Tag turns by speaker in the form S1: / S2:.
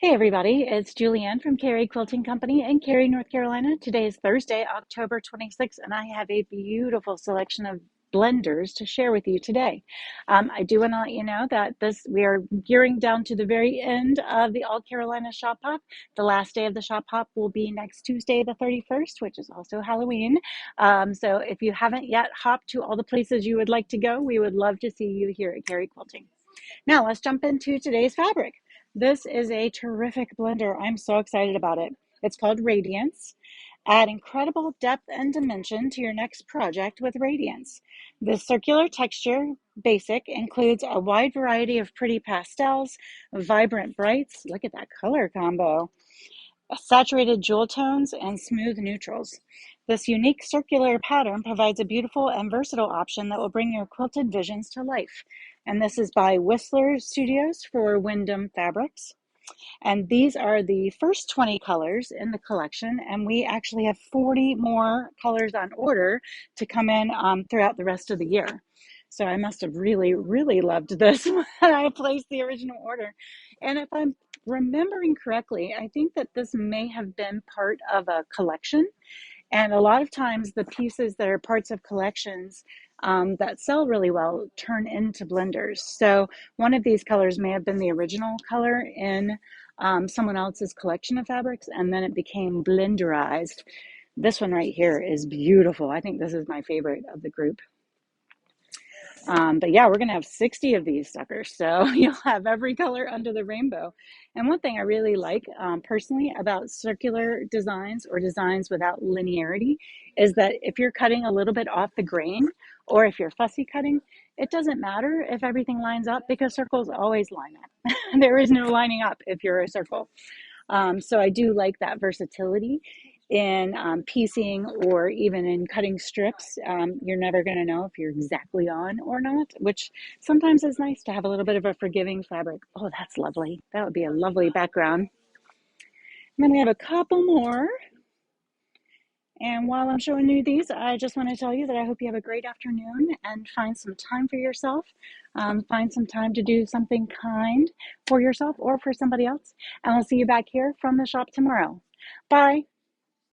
S1: Hey everybody, it's Julianne from Cary Quilting Company in Cary, North Carolina. Today is Thursday, October 26th, and I have a beautiful selection of blenders to share with you today. I do want to let you know that we are gearing down to the very end of the All Carolina Shop Hop. The last day of the Shop Hop will be next Tuesday, the 31st, which is also Halloween. So if you haven't yet hopped to all the places you would like to go, we would love to see you here at Cary Quilting. Now let's jump into today's fabric. This is a terrific blender. I'm so excited about it. It's called Radiance. Add incredible depth and dimension to your next project with Radiance. This circular texture basic includes a wide variety of pretty pastels, vibrant brights, look at that color combo, saturated jewel tones, and smooth neutrals. This unique circular pattern provides a beautiful and versatile option that will bring your quilted visions to life. And this is by Whistler Studios for Windham Fabrics. And these are the first 20 colors in the collection, and we actually have 40 more colors on order to come in throughout the rest of the year. So I must have really, really loved this when I placed the original order. And if I'm remembering correctly, I think that this may have been part of a collection. And a lot of times the pieces that are parts of collections that sell really well turn into blenders. So one of these colors may have been the original color in someone else's collection of fabrics, and then it became blenderized. This one right here is beautiful. I think this is my favorite of the group. But yeah, we're going to have 60 of these suckers. So you'll have every color under the rainbow. And one thing I really like personally about circular designs or designs without linearity is that if you're cutting a little bit off the grain or if you're fussy cutting, it doesn't matter if everything lines up because circles always line up. There is no lining up if you're a circle. So I do like that versatility in piecing or even in cutting strips. You're never going to know if you're exactly on or not, which sometimes is nice to have a little bit of a forgiving fabric. Oh, that's lovely. That would be a lovely background. And then we have a couple more. And while I'm showing you these, I just want to tell you that I hope you have a great afternoon and find some time for yourself. Find some time to do something kind for yourself or for somebody else. And I'll see you back here from the shop tomorrow. Bye.